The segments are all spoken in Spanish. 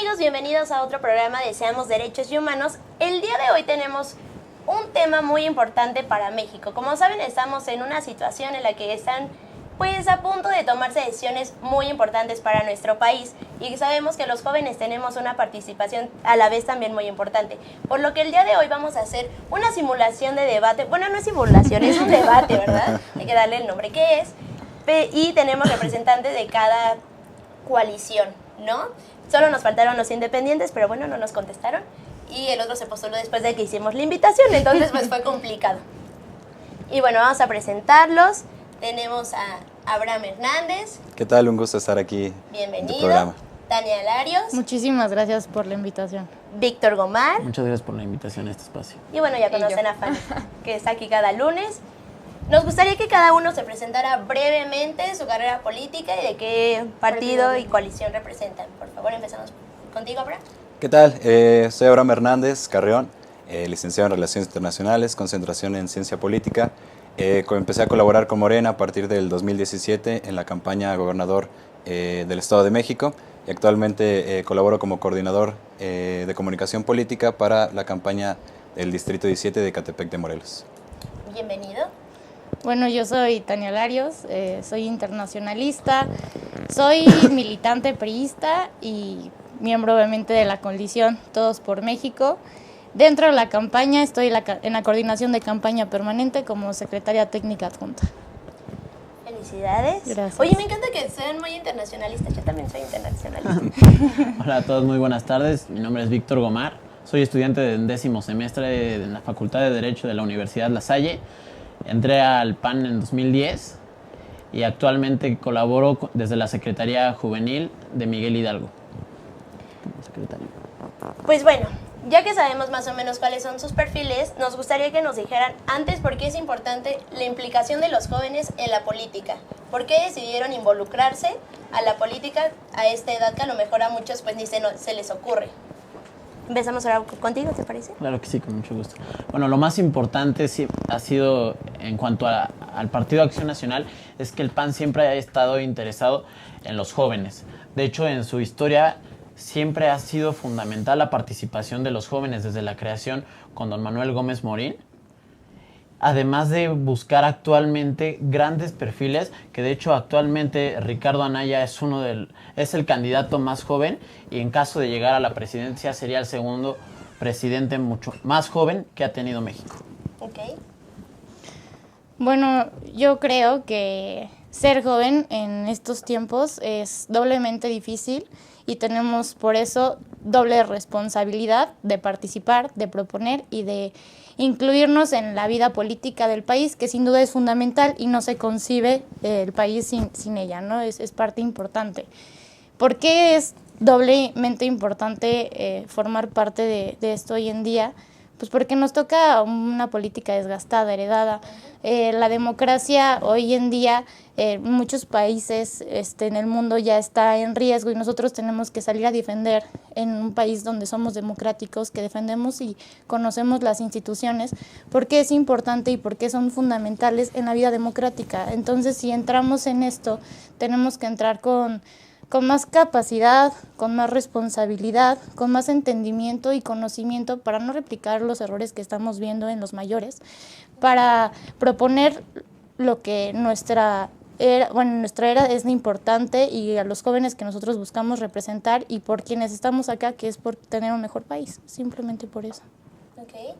amigos, bienvenidos a otro programa de Seamos Derechos y Humanos. El día de hoy tenemos un tema muy importante para México. Como saben, estamos en una situación en la que están pues a punto de tomarse decisiones muy importantes para nuestro país y sabemos que los jóvenes tenemos una participación a la vez también muy importante. Por lo que el día de hoy vamos a hacer una simulación de debate. Bueno, no es simulación, es un debate, ¿verdad? Hay que darle el nombre que es. Y tenemos representantes de cada coalición, ¿no? Solo nos faltaron los independientes, pero bueno, no nos contestaron. Y el otro se postuló después de que hicimos la invitación, entonces pues fue complicado. Y bueno, vamos a presentarlos. Tenemos a Abraham Hernández. ¿Qué tal? Un gusto estar aquí. Bienvenido. En tu programa. Tania Larios. Muchísimas gracias por la invitación. Víctor Gomar. Muchas gracias por la invitación a este espacio. Y bueno, ya conocen a Fanny, que está aquí cada lunes. Nos gustaría que cada uno se presentara brevemente su carrera política y de qué partido y coalición representan. Por favor, empezamos contigo, Abraham. ¿Qué tal? Soy Abraham Hernández Carreón, licenciado en Relaciones Internacionales, concentración en Ciencia Política. Empecé a colaborar con Morena a partir del 2017 en la campaña a gobernador del Estado de México y actualmente colaboro como coordinador de comunicación política para la campaña del Distrito 17 de Ecatepec de Morelos. Bienvenido. Bueno, yo soy Tania Larios, soy internacionalista, soy militante priista y miembro obviamente de la coalición Todos por México. Dentro de la campaña estoy en la coordinación de campaña permanente como secretaria técnica adjunta. Felicidades. Gracias. Oye, me encanta que sean muy internacionalistas. Yo también soy internacionalista. Hola a todos, muy buenas tardes. Mi nombre es Víctor Gomar. Soy estudiante de 10º semestre en la Facultad de Derecho de la Universidad La Salle. Entré al PAN en 2010 y actualmente colaboro desde la Secretaría Juvenil de Miguel Hidalgo. Como secretario. Pues bueno, ya que sabemos más o menos cuáles son sus perfiles, nos gustaría que nos dijeran antes por qué es importante la implicación de los jóvenes en la política. ¿Por qué decidieron involucrarse a la política a esta edad que a lo mejor a muchos pues ni se les ocurre? Empezamos ahora contigo, ¿te parece? Claro que sí, con mucho gusto. Bueno, lo más importante sí ha sido en cuanto al Partido Acción Nacional es que el PAN siempre ha estado interesado en los jóvenes. De hecho, en su historia siempre ha sido fundamental la participación de los jóvenes desde la creación con don Manuel Gómez Morín, además de buscar actualmente grandes perfiles, que de hecho actualmente Ricardo Anaya es el candidato más joven y en caso de llegar a la presidencia sería el segundo presidente mucho más joven que ha tenido México. Ok. Bueno, yo creo que ser joven en estos tiempos es doblemente difícil y tenemos por eso doble responsabilidad de participar, de proponer y de incluirnos en la vida política del país, que sin duda es fundamental y no se concibe el país sin ella, ¿no? Es parte importante. ¿Por qué es doblemente importante formar parte de esto hoy en día? Pues porque nos toca una política desgastada, heredada. La democracia hoy en día en muchos países en el mundo ya está en riesgo y nosotros tenemos que salir a defender en un país donde somos democráticos, que defendemos y conocemos las instituciones, porque es importante y porque son fundamentales en la vida democrática. Entonces, si entramos en esto, tenemos que entrar con más capacidad, con más responsabilidad, con más entendimiento y conocimiento para no replicar los errores que estamos viendo en los mayores, para proponer lo que nuestra era es importante y a los jóvenes que nosotros buscamos representar y por quienes estamos acá, que es por tener un mejor país, simplemente por eso. Ok.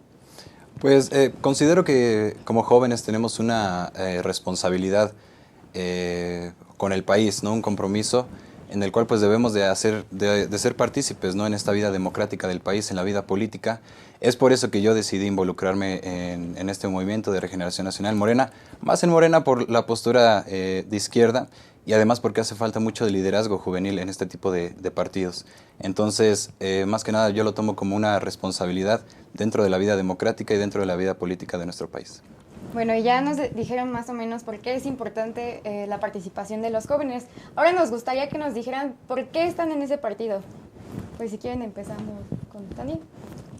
Pues considero que como jóvenes tenemos una responsabilidad con el país, ¿no? Un compromiso en el cual pues debemos de ser partícipes, ¿no? En esta vida democrática del país, en la vida política. Es por eso que yo decidí involucrarme en este movimiento de Regeneración Nacional Morena, más en Morena por la postura de izquierda y además porque hace falta mucho de liderazgo juvenil en este tipo de partidos. Entonces, más que nada yo lo tomo como una responsabilidad dentro de la vida democrática y dentro de la vida política de nuestro país. Bueno, ya nos dijeron más o menos por qué es importante la participación de los jóvenes. Ahora nos gustaría que nos dijeran por qué están en ese partido. Pues si quieren empezamos con Tania.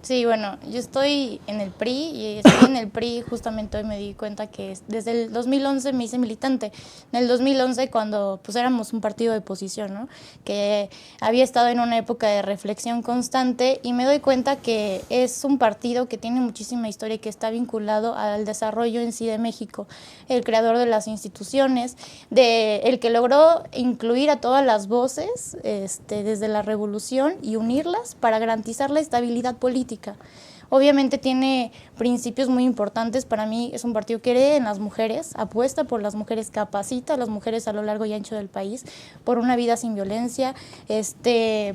Sí, bueno, yo estoy en el PRI y estoy en el PRI justamente hoy me di cuenta que desde el 2011 me hice militante. En el 2011 cuando pues éramos un partido de oposición, ¿no? Que había estado en una época de reflexión constante y me doy cuenta que es un partido que tiene muchísima historia y que está vinculado al desarrollo en sí de México. El creador de las instituciones, el que logró incluir a todas las voces desde la revolución y unirlas para garantizar la estabilidad política. Obviamente tiene principios muy importantes. Para mí es un partido que cree en las mujeres, apuesta por las mujeres, capacita a las mujeres a lo largo y ancho del país, por una vida sin violencia,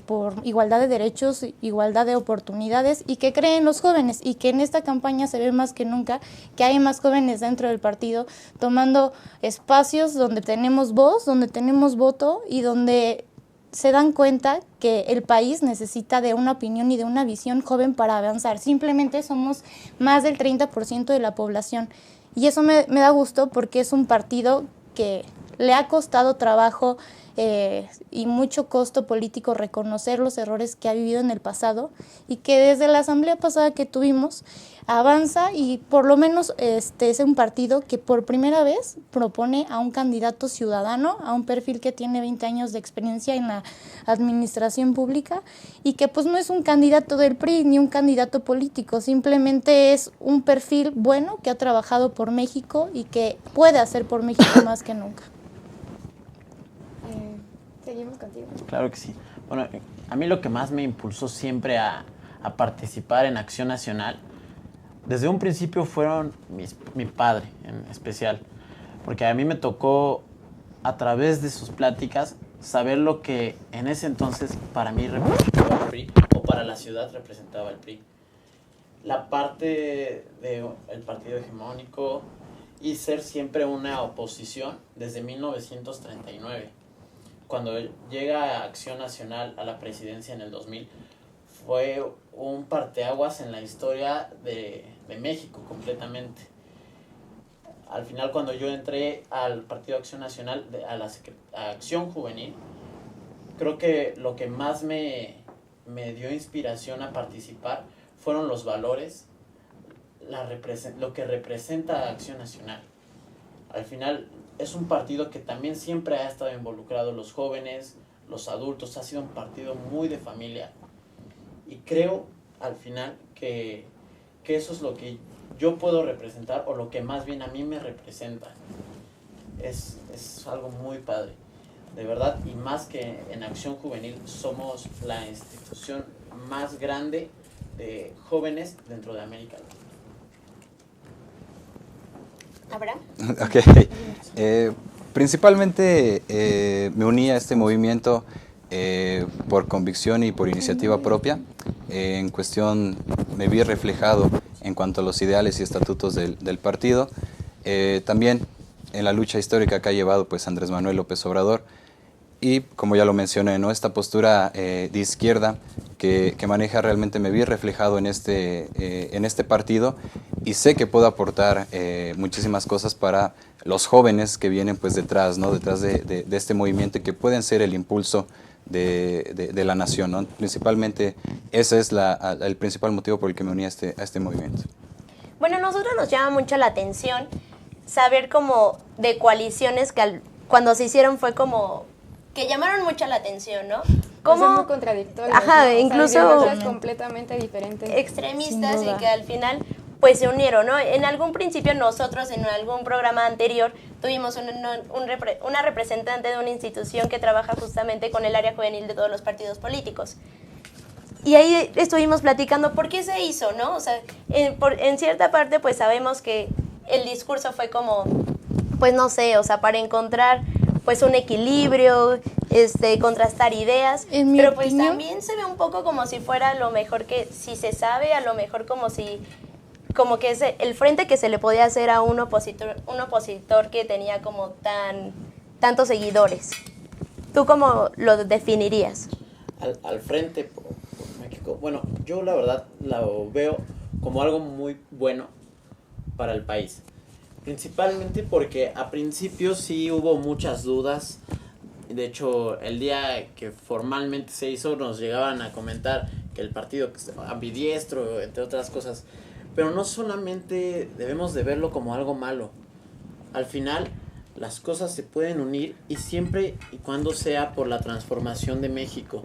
por igualdad de derechos, igualdad de oportunidades, y que cree en los jóvenes, y que en esta campaña se ve más que nunca que hay más jóvenes dentro del partido tomando espacios donde tenemos voz, donde tenemos voto y donde se dan cuenta que el país necesita de una opinión y de una visión joven para avanzar. Simplemente somos más del 30% de la población y eso me da gusto porque es un partido que le ha costado trabajo y mucho costo político reconocer los errores que ha vivido en el pasado y que desde la asamblea pasada que tuvimos avanza y por lo menos es un partido que por primera vez propone a un candidato ciudadano, a un perfil que tiene 20 años de experiencia en la administración pública y que pues no es un candidato del PRI ni un candidato político, simplemente es un perfil bueno que ha trabajado por México y que puede hacer por México más que nunca. Seguimos contigo. Claro que sí. Bueno, a mí lo que más me impulsó siempre a participar en Acción Nacional, desde un principio fueron mi padre en especial, porque a mí me tocó a través de sus pláticas saber lo que en ese entonces para mí representaba el PRI o para la ciudad representaba el PRI. La parte del partido hegemónico y ser siempre una oposición desde 1939. Cuando llega Acción Nacional a la presidencia en el 2000, fue un parteaguas en la historia de México completamente. Al final, cuando yo entré al Partido Acción Nacional, a Acción Juvenil, creo que lo que más me dio inspiración a participar fueron los valores, lo que representa Acción Nacional. Al final es un partido que también siempre ha estado involucrado los jóvenes, los adultos, ha sido un partido muy de familia. Y creo al final que eso es lo que yo puedo representar o lo que más bien a mí me representa. Es algo muy padre, de verdad, y más que en Acción Juvenil somos la institución más grande de jóvenes dentro de América Latina. ¿Abraham? Ok. Principalmente me uní a este movimiento por convicción y por iniciativa propia. En cuestión me vi reflejado en cuanto a los ideales y estatutos del partido. También en la lucha histórica que ha llevado pues Andrés Manuel López Obrador. Y como ya lo mencioné, ¿no? Esta postura de izquierda que maneja realmente me vi reflejado en este partido y sé que puedo aportar muchísimas cosas para los jóvenes que vienen pues detrás, ¿no? Detrás de este movimiento y que pueden ser el impulso de la nación, ¿no? Principalmente ese es el principal motivo por el que me uní a este movimiento. Bueno, a nosotros nos llama mucho la atención saber como de coaliciones que cuando se hicieron fue como que llamaron mucho la atención, ¿no? Como son muy contradictorios. Ajá, ¿no? incluso O sea, completamente diferentes. Extremistas y que al final pues se unieron, ¿no? En algún principio nosotros en algún programa anterior tuvimos una representante de una institución que trabaja justamente con el área juvenil de todos los partidos políticos. Y ahí estuvimos platicando por qué se hizo, ¿no? O sea, en cierta parte pues sabemos que el discurso fue como, pues no sé, o sea, para encontrar pues un equilibrio, contrastar ideas, pero pues también se ve un poco como si fuera lo mejor que, si se sabe, a lo mejor como que es el frente que se le podía hacer a un opositor que tenía como tantos seguidores. ¿Tú cómo lo definirías? Al frente por México, bueno, yo la verdad lo veo como algo muy bueno para el país. Principalmente porque a principio sí hubo muchas dudas. De hecho, el día que formalmente se hizo nos llegaban a comentar que el partido ambidiestro, entre otras cosas. Pero no solamente debemos de verlo como algo malo. Al final, las cosas se pueden unir y siempre y cuando sea por la transformación de México.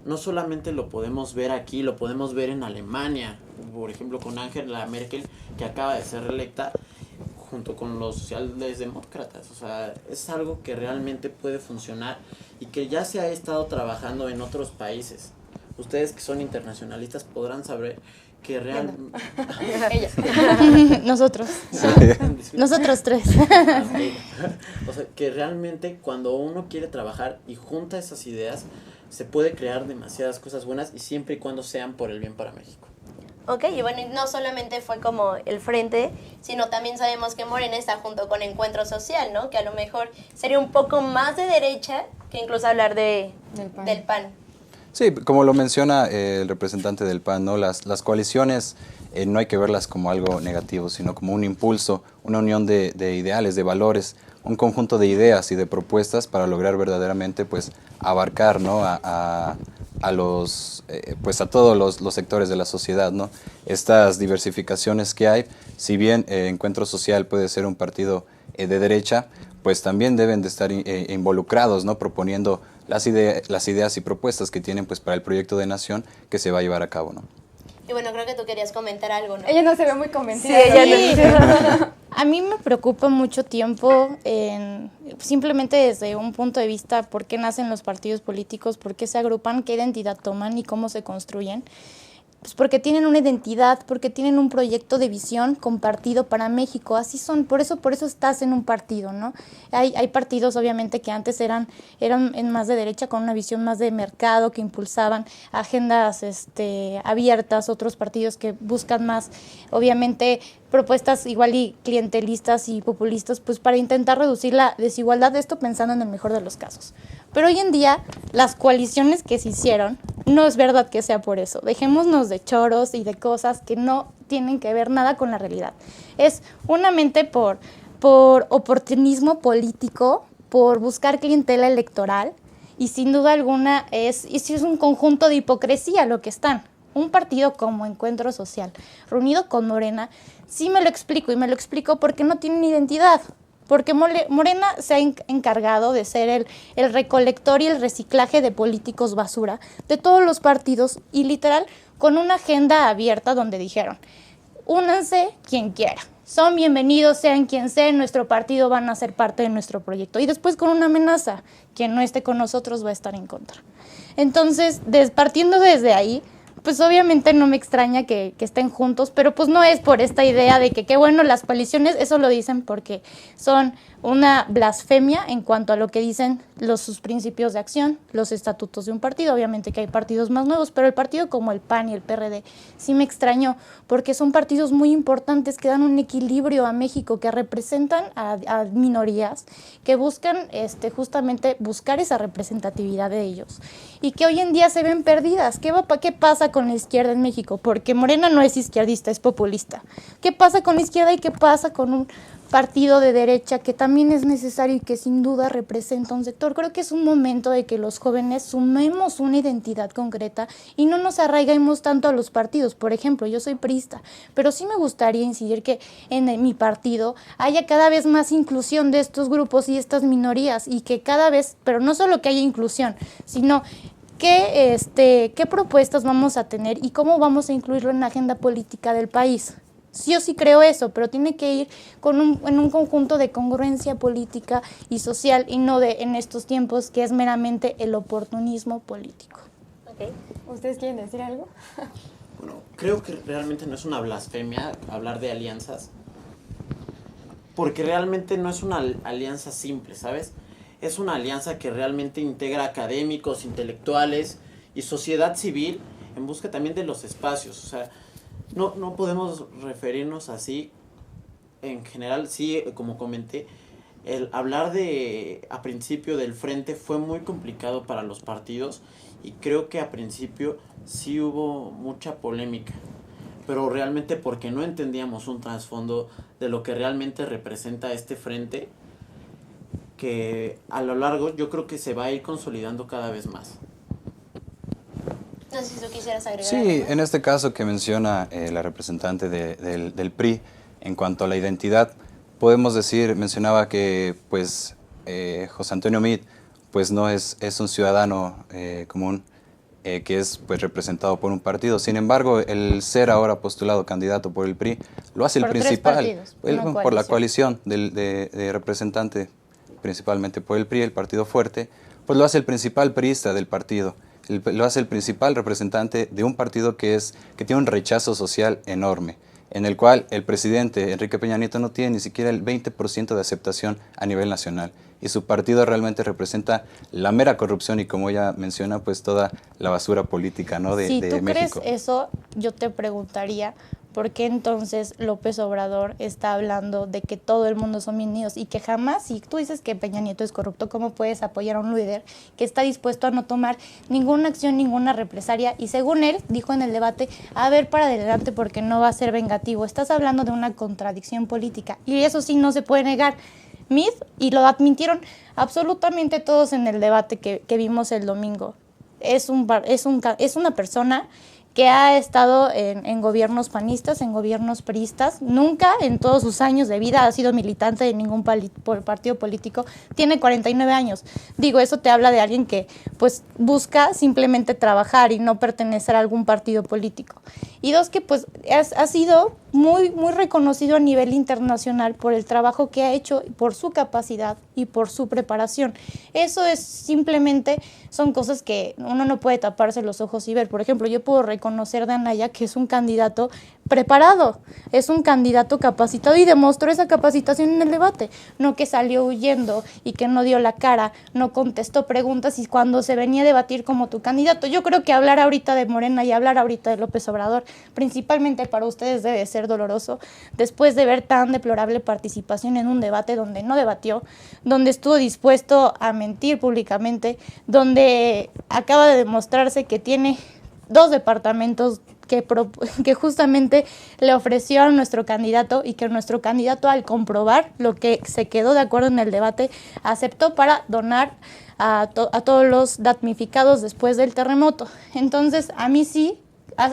No solamente lo podemos ver aquí, lo podemos ver en Alemania, por ejemplo con Angela Merkel, que acaba de ser reelecta junto con los socialdemócratas. O sea, es algo que realmente puede funcionar y que ya se ha estado trabajando en otros países. Ustedes que son internacionalistas podrán saber que realmente... Nosotros. Nosotros tres. O sea, que realmente cuando uno quiere trabajar y junta esas ideas, se puede crear demasiadas cosas buenas y siempre y cuando sean por el bien para México. Ok, y bueno, no solamente fue como el frente, sino también sabemos que Morena está junto con Encuentro Social, ¿no? Que a lo mejor sería un poco más de derecha que incluso hablar del PAN. Sí, como lo menciona el representante del PAN, ¿no? Las coaliciones no hay que verlas como algo negativo, sino como un impulso, una unión de ideales, de valores, un conjunto de ideas y de propuestas para lograr verdaderamente pues abarcar, ¿no? a todos los sectores de la sociedad, ¿no? Estas diversificaciones que hay, si bien Encuentro Social puede ser un partido de derecha, pues también deben de estar involucrados, ¿no? Proponiendo las ideas y propuestas que tienen pues para el proyecto de nación que se va a llevar a cabo, ¿no? Y bueno, creo que tú querías comentar algo, ¿no? Ella no se ve muy convencida. Sí, ella no. A mí me preocupa mucho tiempo, simplemente desde un punto de vista, por qué nacen los partidos políticos, por qué se agrupan, qué identidad toman y cómo se construyen. Pues porque tienen una identidad, porque tienen un proyecto de visión compartido para México, así son, por eso estás en un partido, ¿no? Hay partidos obviamente que antes eran más de derecha, con una visión más de mercado, que impulsaban agendas abiertas, otros partidos que buscan más, obviamente, propuestas igual y clientelistas y populistas, pues para intentar reducir la desigualdad, de esto pensando en el mejor de los casos. Pero hoy en día, las coaliciones que se hicieron, no es verdad que sea por eso. Dejémonos de choros y de cosas que no tienen que ver nada con la realidad. Es unamente por oportunismo político, por buscar clientela electoral, y sin duda alguna es un conjunto de hipocresía lo que están. Un partido como Encuentro Social, reunido con Morena, sí me lo explico porque no tienen identidad. Porque Morena se ha encargado de ser el recolector y el reciclaje de políticos basura de todos los partidos y literal con una agenda abierta donde dijeron, únanse quien quiera, son bienvenidos, sean quien sea, en nuestro partido van a ser parte de nuestro proyecto. Y después con una amenaza, quien no esté con nosotros va a estar en contra. Entonces, partiendo desde ahí, pues obviamente no me extraña que estén juntos, pero pues no es por esta idea de que qué bueno las coaliciones, eso lo dicen porque son una blasfemia en cuanto a lo que dicen sus principios de acción, los estatutos de un partido. Obviamente que hay partidos más nuevos, pero el partido como el PAN y el PRD sí me extrañó, porque son partidos muy importantes que dan un equilibrio a México, que representan a minorías, que buscan justamente buscar esa representatividad de ellos, y que hoy en día se ven perdidas. ¿Qué pasa con la izquierda en México? Porque Morena no es izquierdista, es populista. ¿Qué pasa con la izquierda y qué pasa con un partido de derecha que también es necesario y que sin duda representa un sector? Creo que es un momento de que los jóvenes sumemos una identidad concreta y no nos arraiguemos tanto a los partidos. Por ejemplo, yo soy priista, pero sí me gustaría incidir que en mi partido haya cada vez más inclusión de estos grupos y estas minorías, y que cada vez, pero no solo que haya inclusión, sino qué propuestas vamos a tener y cómo vamos a incluirlo en la agenda política del país. Yo sí creo eso, pero tiene que ir en un conjunto de congruencia política y social, y no en estos tiempos que es meramente el oportunismo político. Okay. ¿Ustedes quieren decir algo? Bueno, creo que realmente no es una blasfemia hablar de alianzas, porque realmente no es una alianza simple, ¿sabes? Es una alianza que realmente integra académicos, intelectuales y sociedad civil en busca también de los espacios. O sea, no podemos referirnos así en general. Sí, como comenté, el hablar a principio del frente fue muy complicado para los partidos, y creo que a principio sí hubo mucha polémica, pero realmente porque no entendíamos un trasfondo de lo que realmente representa este frente, que a lo largo yo creo que se va a ir consolidando cada vez más. No sé si tú quisieras agregar Sí, algo más. en este caso que menciona la representante del PRI, en cuanto a la identidad, podemos decir, mencionaba que pues José Antonio Meade pues no es un ciudadano común que es pues representado por un partido. Sin embargo, el ser ahora postulado candidato por el PRI lo hace el Por tres principal, partidos, una por la coalición. coalición de representante principalmente por el PRI, el partido fuerte, pues lo hace el principal priista del partido. Lo hace el principal representante de un partido que tiene un rechazo social enorme, en el cual el presidente Enrique Peña Nieto no tiene ni siquiera el 20% de aceptación a nivel nacional. Y su partido realmente representa la mera corrupción y, como ella menciona, pues toda la basura política, ¿no? de Si tú México. crees eso, yo te preguntaría, ¿por qué entonces López Obrador está hablando de que todo el mundo son bienvenidos y que jamás, si tú dices que Peña Nieto es corrupto, ¿cómo puedes apoyar a un líder que está dispuesto a no tomar ninguna acción, ninguna represalia? Y según él, dijo en el debate, a ver para adelante porque no va a ser vengativo. Estás hablando de una contradicción política y eso sí no se puede negar. Meade, y lo admitieron absolutamente todos en el debate que vimos el domingo. Es una persona que ha estado en gobiernos panistas, en gobiernos priistas, nunca en todos sus años de vida ha sido militante de ningún partido político, tiene 49 años. Digo, eso te habla de alguien que pues busca simplemente trabajar y no pertenecer a algún partido político. Y dos, que pues ha sido muy reconocido a nivel internacional por el trabajo que ha hecho, por su capacidad y por su preparación. Eso es simplemente, son cosas que uno no puede taparse los ojos y ver. Por ejemplo, yo puedo reconocer de Anaya que es un candidato preparado, es un candidato capacitado y demostró esa capacitación en el debate, no que salió huyendo y que no dio la cara, no contestó preguntas y cuando se venía a debatir como tu candidato. Yo creo que hablar ahorita de Morena y hablar ahorita de López Obrador, principalmente para ustedes debe ser doloroso, después de ver tan deplorable participación en un debate donde no debatió, donde estuvo dispuesto a mentir públicamente, donde acaba de demostrarse que tiene 2 departamentos que justamente le ofreció a nuestro candidato y que nuestro candidato, al comprobar lo que se quedó de acuerdo en el debate, aceptó para donar a todos los damnificados después del terremoto. Entonces, a mí sí,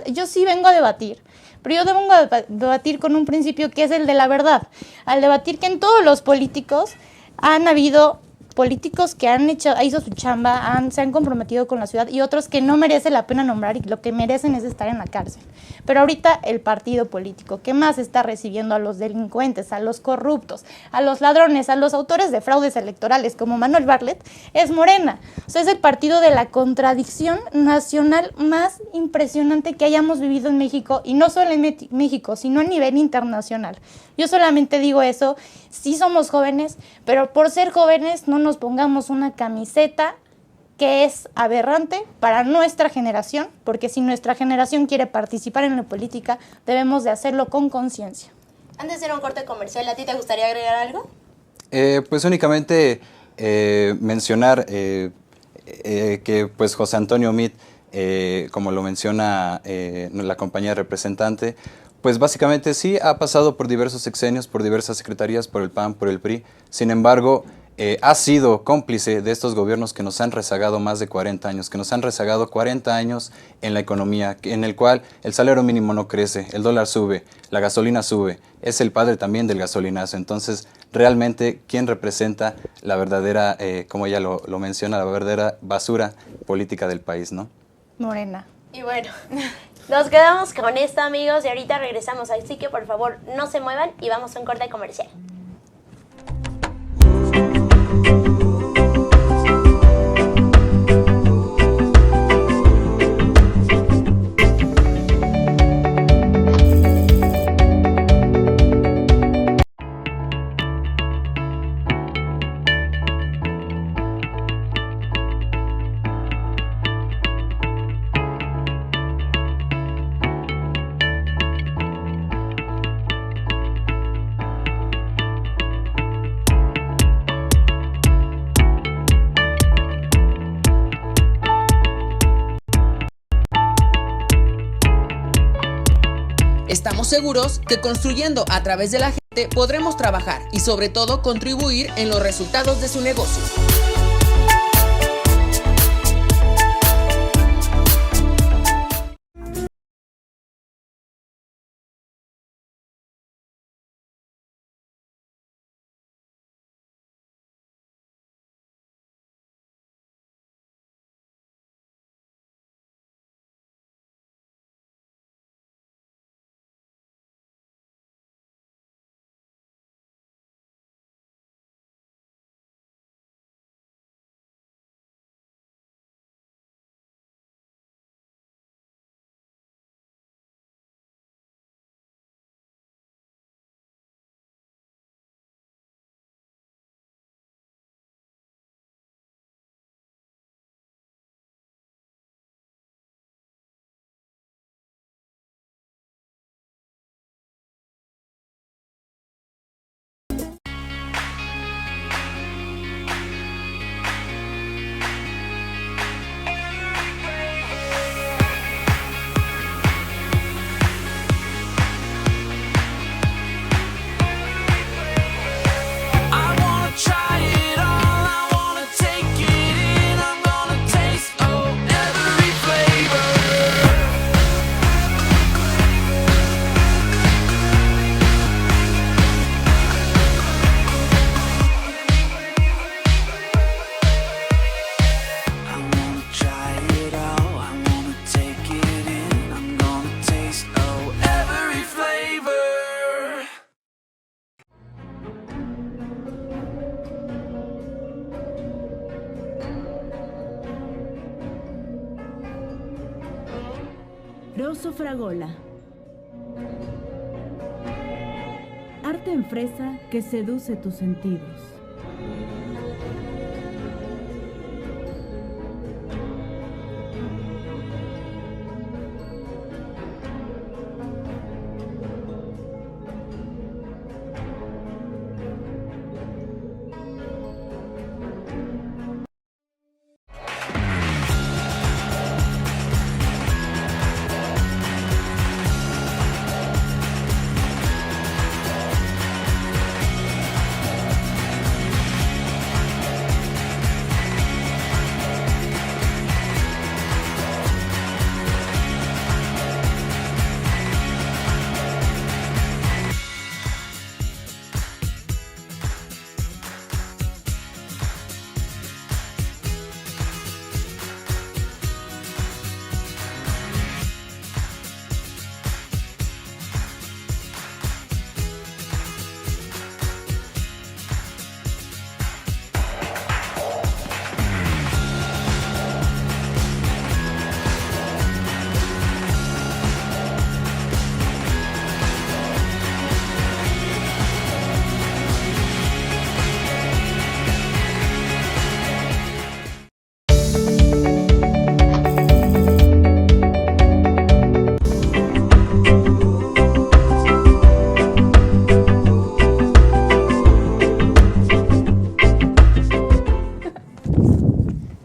yo sí vengo a debatir, pero yo vengo a debatir con un principio que es el de la verdad, al debatir que en todos los políticos han habido políticos que han hecho su chamba, se han comprometido con la ciudad y otros que no merece la pena nombrar y lo que merecen es estar en la cárcel. Pero ahorita el partido político que más está recibiendo a los delincuentes, a los corruptos, a los ladrones, a los autores de fraudes electorales como Manuel Bartlett es Morena. O sea, es el partido de la contradicción nacional más impresionante que hayamos vivido en México, y no solo en México, sino a nivel internacional. Yo solamente digo eso, sí somos jóvenes, pero por ser jóvenes no nos pongamos una camiseta que es aberrante para nuestra generación, porque si nuestra generación quiere participar en la política, debemos de hacerlo con conciencia. Antes de ir a un corte comercial, ¿a ti te gustaría agregar algo? Pues únicamente mencionar que pues José Antonio Meade, como lo menciona la compañía representante, pues básicamente sí ha pasado por diversos sexenios, por diversas secretarías, por el PAN, por el PRI. Sin embargo, ha sido cómplice de estos gobiernos que nos han rezagado más de 40 años, que nos han rezagado 40 años en la economía, en el cual el salario mínimo no crece, el dólar sube, la gasolina sube. Es el padre también del gasolinazo. Entonces, realmente, ¿quién representa la verdadera, como ella lo menciona, la verdadera basura política del país, ¿no? Morena. Y bueno, nos quedamos con esto, amigos, y ahorita regresamos. Así que, por favor, no se muevan y vamos a un corte comercial. Estamos seguros que construyendo a través de la gente podremos trabajar y sobre todo contribuir en los resultados de su negocio. Rosso Fragola. Arte en fresa que seduce tus sentidos.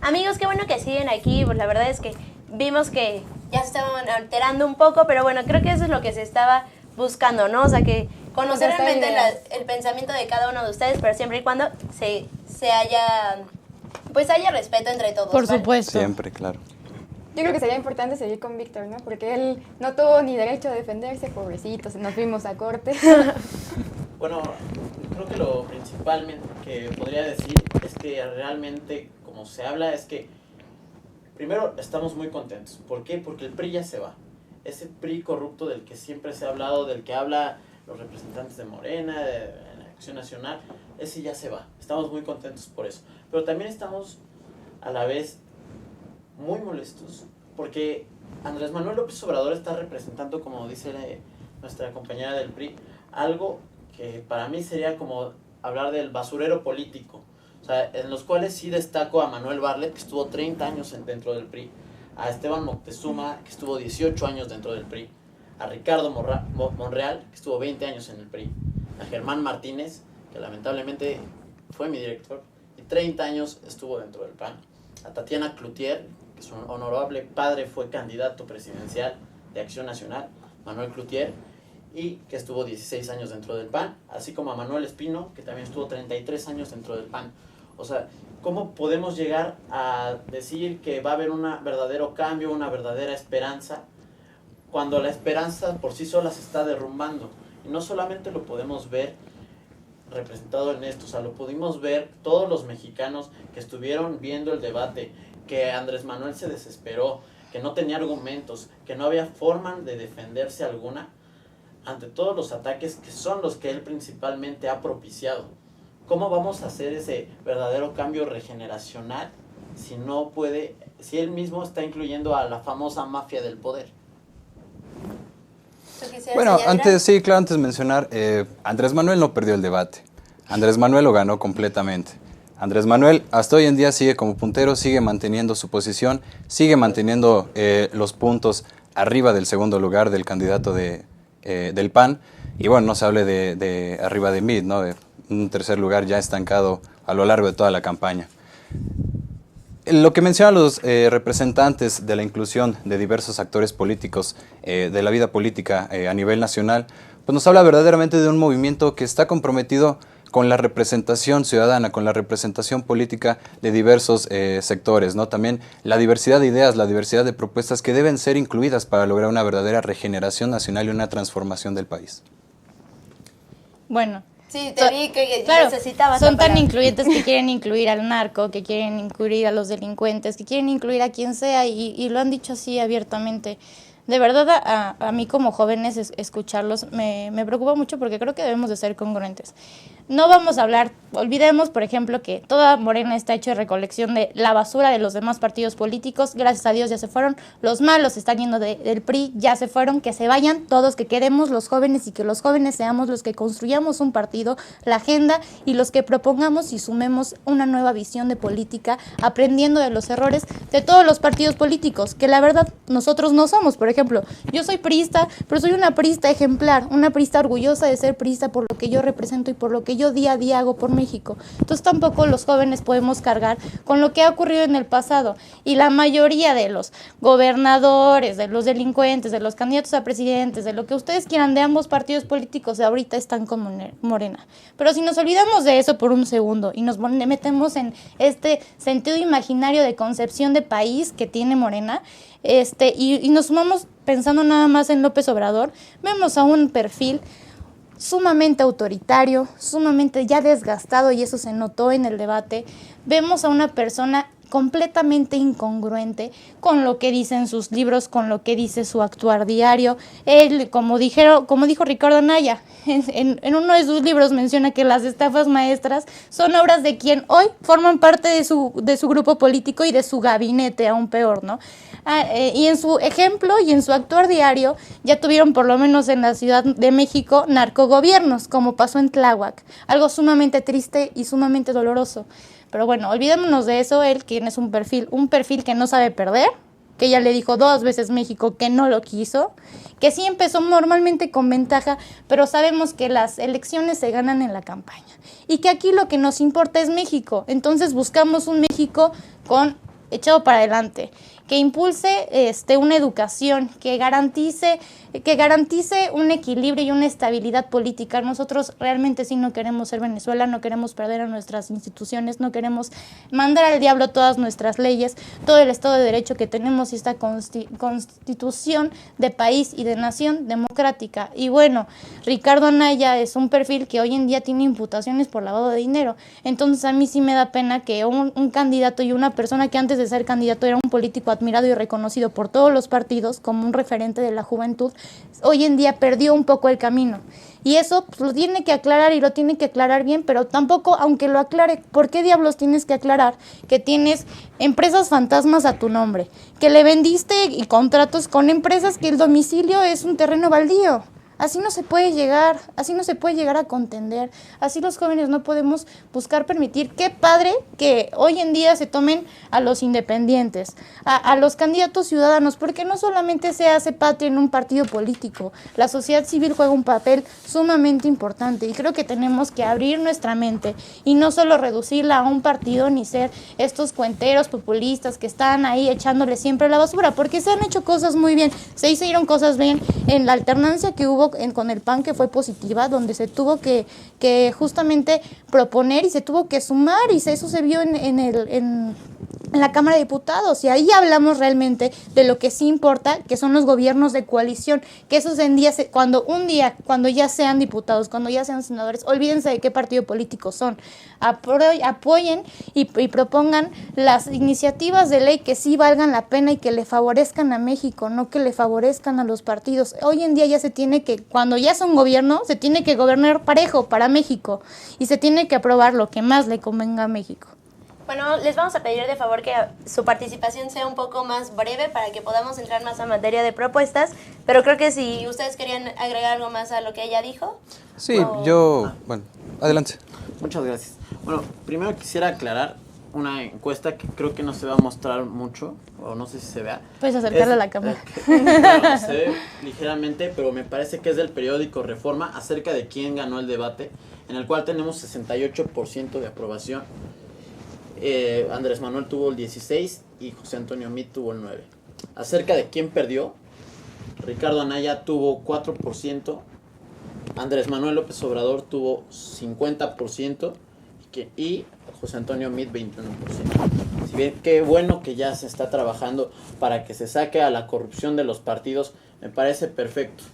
Amigos, qué bueno que siguen aquí, pues la verdad es que vimos que ya se estaban alterando un poco, pero bueno, creo que eso es lo que se estaba buscando, ¿no? O sea, que conocer realmente el pensamiento de cada uno de ustedes, pero siempre y cuando se haya, pues haya respeto entre todos. Por ¿vale? supuesto. Siempre, claro. Yo creo que sería importante seguir con Víctor, ¿no? Porque él no tuvo ni derecho a defenderse, pobrecito, nos fuimos a corte. Bueno, creo que lo principal que podría decir es que realmente, como se habla, es que primero estamos muy contentos. ¿Por qué? Porque el PRI ya se va. Ese PRI corrupto del que siempre se ha hablado, del que habla los representantes de Morena, de la Acción Nacional, ese ya se va. Estamos muy contentos por eso. Pero también estamos a la vez muy molestos porque Andrés Manuel López Obrador está representando, como dice nuestra compañera del PRI, algo que para mí sería como hablar del basurero político. O sea, en los cuales sí destaco a Manuel Bartlett, que estuvo 30 años dentro del PRI, a Esteban Moctezuma, que estuvo 18 años dentro del PRI, a Ricardo Monreal, que estuvo 20 años en el PRI, a Germán Martínez, que lamentablemente fue mi director, y 30 años estuvo dentro del PAN, a Tatiana Cloutier, que su honorable padre fue candidato presidencial de Acción Nacional, Manuel Cloutier, y que estuvo 16 años dentro del PAN, así como a Manuel Espino, que también estuvo 33 años dentro del PAN. O sea, ¿cómo podemos llegar a decir que va a haber un verdadero cambio, una verdadera esperanza, cuando la esperanza por sí sola se está derrumbando? Y no solamente lo podemos ver representado en esto, o sea, lo pudimos ver todos los mexicanos que estuvieron viendo el debate, que Andrés Manuel se desesperó, que no tenía argumentos, que no había forma de defenderse alguna ante todos los ataques que son los que él principalmente ha propiciado. ¿Cómo vamos a hacer ese verdadero cambio regeneracional si él mismo está incluyendo a la famosa mafia del poder? Bueno, antes de mencionar, Andrés Manuel no perdió el debate. Andrés Manuel lo ganó completamente. Andrés Manuel hasta hoy en día sigue como puntero, sigue manteniendo su posición, sigue manteniendo los puntos arriba del segundo lugar del candidato del PAN. Y bueno, no se hable de arriba de Mid, ¿no? De un tercer lugar ya estancado a lo largo de toda la campaña. Lo que mencionan los representantes de la inclusión de diversos actores políticos de la vida política a nivel nacional, pues nos habla verdaderamente de un movimiento que está comprometido con la representación ciudadana, con la representación política de diversos sectores, ¿no? También la diversidad de ideas, la diversidad de propuestas que deben ser incluidas para lograr una verdadera regeneración nacional y una transformación del país. Bueno. Sí, te vi que claro, necesitabas. son tan incluyentes que quieren incluir al narco, que quieren incluir a los delincuentes, que quieren incluir a quien sea y lo han dicho así abiertamente. De verdad, a mí como jóvenes escucharlos me preocupa mucho porque creo que debemos de ser congruentes. No vamos a hablar, olvidemos, por ejemplo, que toda Morena está hecha de recolección de la basura de los demás partidos políticos. Gracias a Dios ya se fueron. Los malos están yendo del PRI, ya se fueron. Que se vayan todos, que quedemos los jóvenes y que los jóvenes seamos los que construyamos un partido, la agenda y los que propongamos y sumemos una nueva visión de política, aprendiendo de los errores de todos los partidos políticos, que la verdad nosotros no somos. Por ejemplo, yo soy priista, pero soy una priista ejemplar, una priista orgullosa de ser priista por lo que yo represento y por lo que yo día a día hago por México. Entonces tampoco los jóvenes podemos cargar con lo que ha ocurrido en el pasado, y la mayoría de los gobernadores, de los delincuentes, de los candidatos a presidentes, de lo que ustedes quieran de ambos partidos políticos de ahorita están con Morena. Pero si nos olvidamos de eso por un segundo y nos metemos en este sentido imaginario de concepción de país que tiene Morena, y nos sumamos pensando nada más en López Obrador, vemos a un perfil sumamente autoritario, sumamente ya desgastado, y eso se notó en el debate. Vemos a una persona completamente incongruente con lo que dicen sus libros, con lo que dice su actuar diario. Él, como dijo Ricardo Anaya, en uno de sus libros menciona que las estafas maestras son obras de quien hoy forman parte de su grupo político y de su gabinete, aún peor, ¿no? Y en su ejemplo y en su actuar diario ya tuvieron, por lo menos en la Ciudad de México, narcogobiernos, como pasó en Tláhuac, algo sumamente triste y sumamente doloroso. Pero bueno, olvidémonos de eso. Él tiene un perfil que no sabe perder, que ya le dijo 2 veces México que no lo quiso, que sí empezó normalmente con ventaja, pero sabemos que las elecciones se ganan en la campaña y que aquí lo que nos importa es México. Entonces buscamos un México echado para adelante, que impulse una educación, que garantice un equilibrio y una estabilidad política. Nosotros realmente sí no queremos ser Venezuela, no queremos perder a nuestras instituciones, no queremos mandar al diablo todas nuestras leyes, todo el Estado de Derecho que tenemos y esta constitución de país y de nación democrática. Y bueno, Ricardo Anaya es un perfil que hoy en día tiene imputaciones por lavado de dinero. Entonces a mí sí me da pena que un candidato y una persona que antes de ser candidato era un político admirado y reconocido por todos los partidos como un referente de la juventud, hoy en día perdió un poco el camino. Y eso pues, lo tiene que aclarar y lo tiene que aclarar bien, pero tampoco, aunque lo aclare, ¿por qué diablos tienes que aclarar que tienes empresas fantasmas a tu nombre? Que le vendiste y contratos con empresas que el domicilio es un terreno baldío. Así no se puede llegar a contender, así los jóvenes no podemos buscar permitir. Qué padre que hoy en día se tomen a los independientes, a los candidatos ciudadanos, porque no solamente se hace patria en un partido político, la sociedad civil juega un papel sumamente importante y creo que tenemos que abrir nuestra mente y no solo reducirla a un partido ni ser estos cuenteros populistas que están ahí echándole siempre la basura, porque se han hecho cosas muy bien, se hicieron cosas bien en la alternancia que hubo con el PAN, que fue positiva, donde se tuvo que justamente proponer y se tuvo que sumar, y eso se vio en la Cámara de Diputados, y ahí hablamos realmente de lo que sí importa, que son los gobiernos de coalición, que esos cuando ya sean diputados, cuando ya sean senadores, olvídense de qué partido político son, apoyen y propongan las iniciativas de ley que sí valgan la pena y que le favorezcan a México, no que le favorezcan a los partidos. Hoy en día ya cuando ya es un gobierno, se tiene que gobernar parejo para México y se tiene que aprobar lo que más le convenga a México. Bueno, les vamos a pedir de favor que su participación sea un poco más breve para que podamos entrar más a materia de propuestas, pero creo que si ustedes querían agregar algo más a lo que ella dijo. Sí, bueno, adelante. Muchas gracias. Bueno, primero quisiera aclarar una encuesta que creo que no se va a mostrar mucho, o no sé si se vea. Puedes acercarla a la cámara. Bueno, se ve ligeramente, pero me parece que es del periódico Reforma, acerca de quién ganó el debate, en el cual tenemos 68% de aprobación. Andrés Manuel tuvo el 16% y José Antonio Meade tuvo el 9%. Acerca de quién perdió, Ricardo Anaya tuvo 4%, Andrés Manuel López Obrador tuvo 50% y José Antonio Meade 21%. Si bien qué bueno que ya se está trabajando para que se saque a la corrupción de los partidos, me parece perfecto.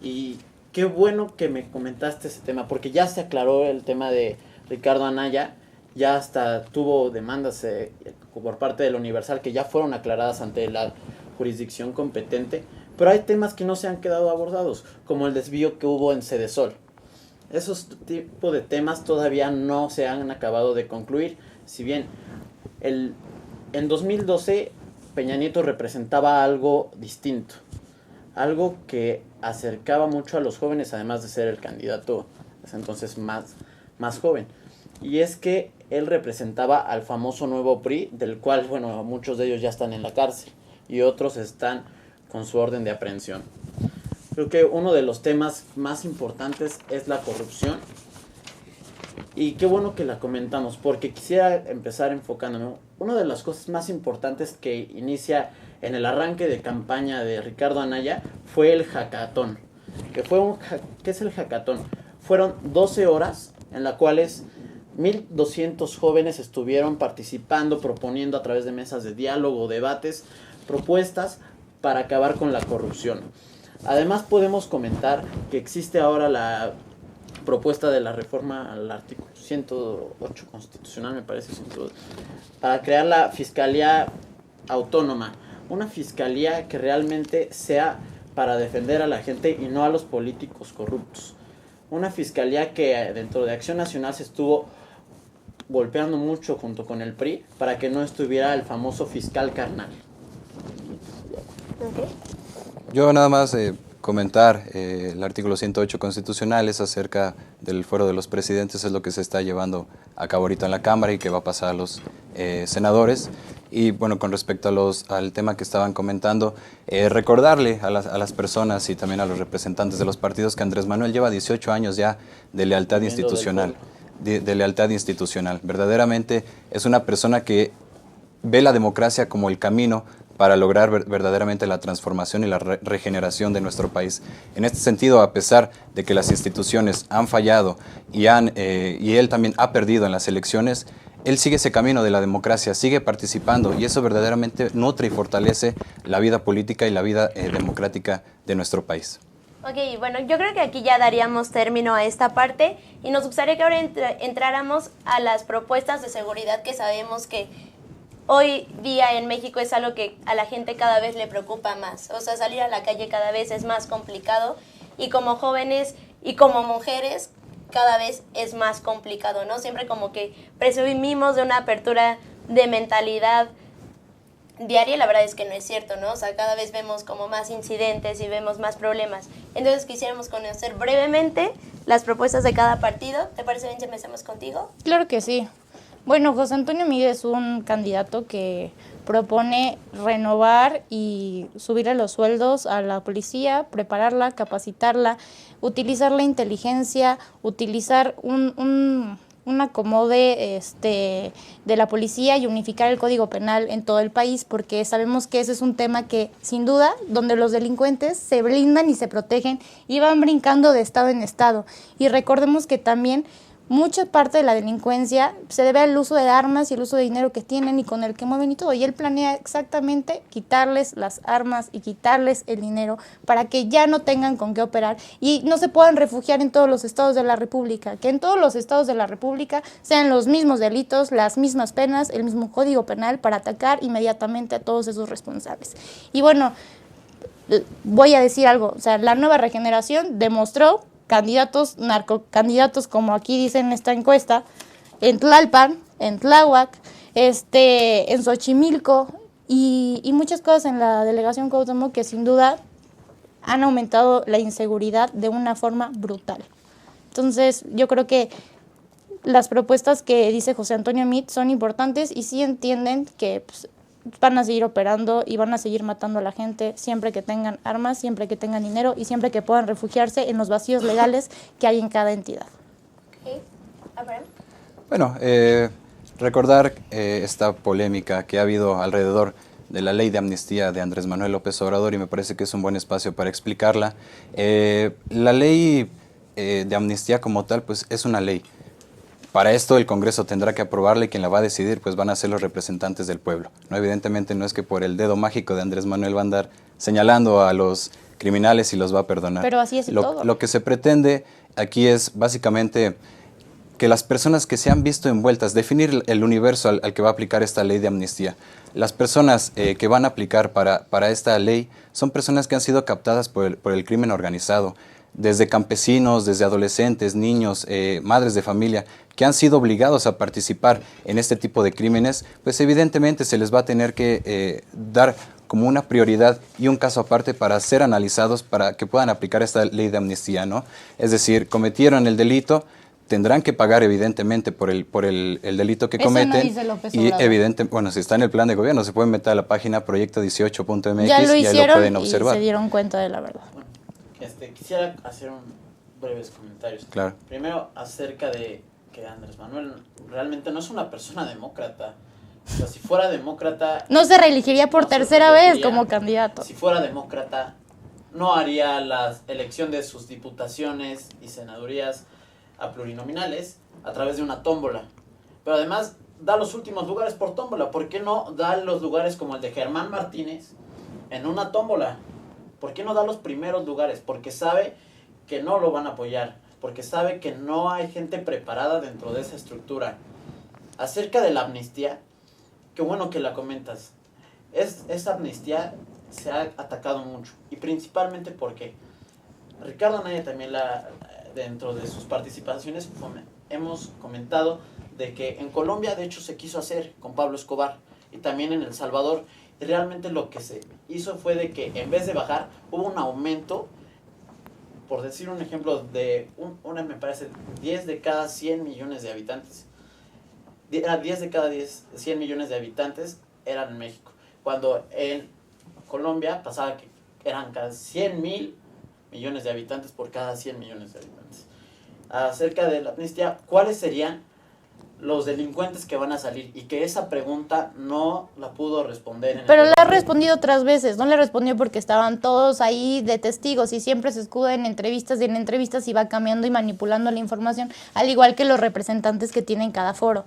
Y qué bueno que me comentaste ese tema, porque ya se aclaró el tema de Ricardo Anaya, ya hasta tuvo demandas por parte del Universal que ya fueron aclaradas ante la jurisdicción competente, Pero hay temas que no se han quedado abordados, como el desvío que hubo en Sedesol. Esos tipos de temas todavía no se han acabado de concluir. Si bien en 2012 Peña Nieto representaba algo distinto, algo que acercaba mucho a los jóvenes, además de ser el candidato entonces más joven. Y es que él representaba al famoso nuevo PRI, del cual, bueno, muchos de ellos ya están en la cárcel y otros están con su orden de aprehensión. Creo que uno de los temas más importantes es la corrupción. Y qué bueno que la comentamos, porque quisiera empezar enfocándome. Una de las cosas más importantes que inicia en el arranque de campaña de Ricardo Anaya fue el hackathon. ¿Qué es el hackathon? Fueron 12 horas en las cuales 1,200 jóvenes estuvieron participando, proponiendo a través de mesas de diálogo, debates, propuestas para acabar con la corrupción. Además podemos comentar que existe ahora la propuesta de la reforma al artículo 108 constitucional, me parece, para crear la Fiscalía Autónoma, una fiscalía que realmente sea para defender a la gente y no a los políticos corruptos. Una fiscalía que dentro de Acción Nacional se estuvo golpeando mucho junto con el PRI para que no estuviera el famoso fiscal carnal. Okay. Yo nada más comentar, el artículo 108 constitucional es acerca del fuero de los presidentes, es lo que se está llevando a cabo ahorita en la Cámara y que va a pasar a los senadores. Y bueno, con respecto al tema que estaban comentando, recordarle a las personas y también a los representantes de los partidos que Andrés Manuel lleva 18 años ya de lealtad institucional. De lealtad institucional. Verdaderamente es una persona que ve la democracia como el camino para lograr verdaderamente la transformación y la regeneración de nuestro país. En este sentido, a pesar de que las instituciones han fallado y él también ha perdido en las elecciones, él sigue ese camino de la democracia, sigue participando y eso verdaderamente nutre y fortalece la vida política y la vida democrática de nuestro país. Ok, bueno, yo creo que aquí ya daríamos término a esta parte y nos gustaría que ahora entráramos a las propuestas de seguridad que sabemos que hoy día en México es algo que a la gente cada vez le preocupa más. O sea, salir a la calle cada vez es más complicado y como jóvenes y como mujeres cada vez es más complicado, ¿no? Siempre como que presumimos de una apertura de mentalidad diaria y la verdad es que no es cierto, ¿no? O sea, cada vez vemos como más incidentes y vemos más problemas. Entonces quisiéramos conocer brevemente las propuestas de cada partido. ¿Te parece bien si empezamos contigo? Claro que sí. Bueno, José Antonio Meade es un candidato que propone renovar y subirle los sueldos a la policía, prepararla, capacitarla, utilizar la inteligencia, utilizar un acomode de la policía y unificar el Código Penal en todo el país, porque sabemos que ese es un tema que, sin duda, donde los delincuentes se blindan y se protegen y van brincando de estado en estado. Y recordemos que también mucha parte de la delincuencia se debe al uso de armas y el uso de dinero que tienen y con el que mueven y todo. Y él planea exactamente quitarles las armas y quitarles el dinero para que ya no tengan con qué operar y no se puedan refugiar en todos los estados de la República. Que en todos los estados de la República sean los mismos delitos, las mismas penas, el mismo Código Penal para atacar inmediatamente a todos esos responsables. Y bueno, voy a decir algo. O sea, la Nueva Regeneración demostró candidatos, narcocandidatos, como aquí dice en esta encuesta, en Tlalpan, en Tláhuac, en Xochimilco y muchas cosas en la delegación Cuauhtémoc que sin duda han aumentado la inseguridad de una forma brutal. Entonces, yo creo que las propuestas que dice José Antonio Meade son importantes y sí entienden que pues, van a seguir operando y van a seguir matando a la gente siempre que tengan armas, siempre que tengan dinero y siempre que puedan refugiarse en los vacíos legales que hay en cada entidad. Okay. Abraham. Bueno, recordar esta polémica que ha habido alrededor de la ley de amnistía de Andrés Manuel López Obrador y me parece que es un buen espacio para explicarla. La ley de amnistía como tal pues es una ley. Para esto el Congreso tendrá que aprobarla y quien la va a decidir pues van a ser los representantes del pueblo. ¿No? Evidentemente no es que por el dedo mágico de Andrés Manuel va a andar señalando a los criminales y los va a perdonar. Pero así es todo. Lo que se pretende aquí es básicamente que las personas que se han visto envueltas, definir el universo al que va a aplicar esta ley de amnistía. Las personas que van a aplicar para esta ley son personas que han sido captadas por el crimen organizado, desde campesinos, desde adolescentes, niños, madres de familia, que han sido obligados a participar en este tipo de crímenes, pues evidentemente se les va a tener que dar como una prioridad y un caso aparte para ser analizados para que puedan aplicar esta ley de amnistía, ¿no? Es decir, cometieron el delito, tendrán que pagar evidentemente por el delito que Eso cometen. no dice López Y Obrador. bueno, si está en el plan de gobierno, se pueden meter a la página proyecto18.mx Ya lo y ahí lo hicieron pueden y observar. se dieron cuenta de la verdad. Bueno, quisiera hacer breves comentarios. Claro. Primero, acerca de que Andrés Manuel realmente no es una persona demócrata. O sea, si fuera demócrata... No se reelegiría por no se tercera vez reelegiría. como candidato. Si fuera demócrata, no haría la elección de sus diputaciones y senadurías a plurinominales a través de una tómbola. Pero además da los últimos lugares por tómbola. ¿Por qué no da los lugares como el de Germán Martínez en una tómbola? ¿Por qué no da los primeros lugares? Porque sabe que no lo van a apoyar. Porque sabe que no hay gente preparada dentro de esa estructura. Acerca de la amnistía, qué bueno que la comentas. Esa amnistía se ha atacado mucho. Y principalmente porque Ricardo Anaya también dentro de sus participaciones hemos comentado de que en Colombia de hecho se quiso hacer con Pablo Escobar y también en El Salvador, y realmente lo que se hizo fue de que en vez de bajar hubo un aumento, por decir un ejemplo, de me parece 10 de cada 100 millones de habitantes. Era 10 de cada 100 millones de habitantes eran en México, cuando en Colombia pasaba que eran cada 100,000 millones de habitantes por cada 100 millones de habitantes. Acerca de la amnistía, ¿cuáles serían los delincuentes que van a salir? Y que esa pregunta no la pudo responder. Pero le ha respondido otras veces, no le respondió porque estaban todos ahí de testigos y siempre se escuda en entrevistas y va cambiando y manipulando la información, al igual que los representantes que tienen cada foro.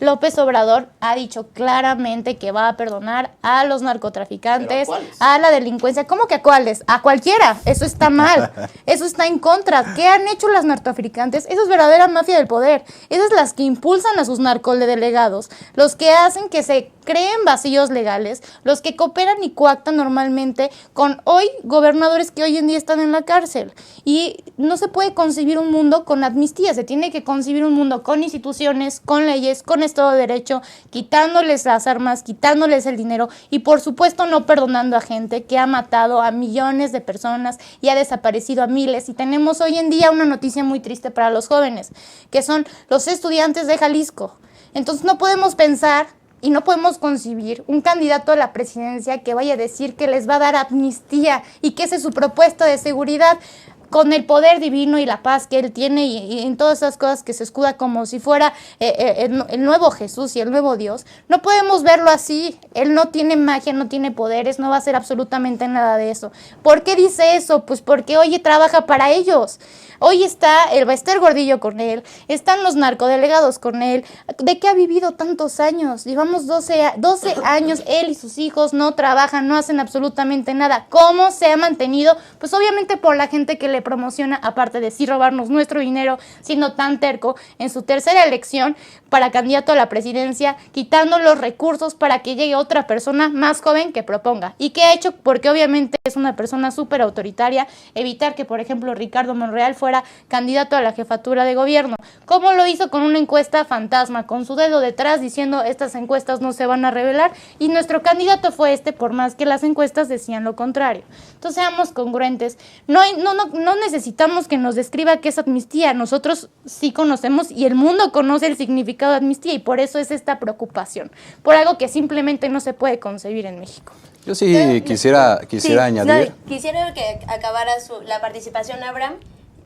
López Obrador ha dicho claramente que va a perdonar a los narcotraficantes, a la delincuencia. ¿Cómo que a cuáles? A cualquiera. Eso está mal. Eso está en contra. ¿Qué han hecho las narcotraficantes? Eso es verdadera mafia del poder. Esas son las que impulsan a sus narcodelegados, los que hacen que se creen vacíos legales, los que cooperan y coactan normalmente con hoy gobernadores que hoy en día están en la cárcel. Y no se puede concebir un mundo con amnistía, se tiene que concebir un mundo con instituciones, con leyes, con Estado de Derecho, quitándoles las armas, quitándoles el dinero y por supuesto no perdonando a gente que ha matado a millones de personas y ha desaparecido a miles. Y tenemos hoy en día una noticia muy triste para los jóvenes, que son los estudiantes de Jalisco. Entonces no podemos pensar y no podemos concebir un candidato a la presidencia que vaya a decir que les va a dar amnistía y que esa es su propuesta de seguridad, con el poder divino y la paz que él tiene y en todas esas cosas que se escuda como si fuera el nuevo Jesús y el nuevo Dios. No podemos verlo así. Él no tiene magia, no tiene poderes, no va a hacer absolutamente nada de eso. ¿Por qué dice eso? Pues porque hoy trabaja para ellos. Hoy está el Bester Gordillo con él, están los narcodelegados con él. ¿De qué ha vivido tantos años? Llevamos 12 años, él y sus hijos no trabajan, no hacen absolutamente nada. ¿Cómo se ha mantenido? Pues obviamente por la gente que le promociona, aparte de sí robarnos nuestro dinero, siendo tan terco en su tercera elección para candidato a la presidencia, quitando los recursos para que llegue otra persona más joven que proponga. ¿Y qué ha hecho? Porque obviamente es una persona súper autoritaria, evitar que, por ejemplo, Ricardo Monreal fuera candidato a la jefatura de gobierno. ¿Cómo lo hizo? Con una encuesta fantasma, con su dedo detrás diciendo estas encuestas no se van a revelar, y nuestro candidato fue por más que las encuestas decían lo contrario. Entonces seamos congruentes. No necesitamos que nos describa qué es amnistía. Nosotros sí conocemos y el mundo conoce el significado de amnistía y por eso es esta preocupación, por algo que simplemente no se puede concebir en México. Yo sí quisiera añadir. No, quisiera que acabara la participación, Abraham,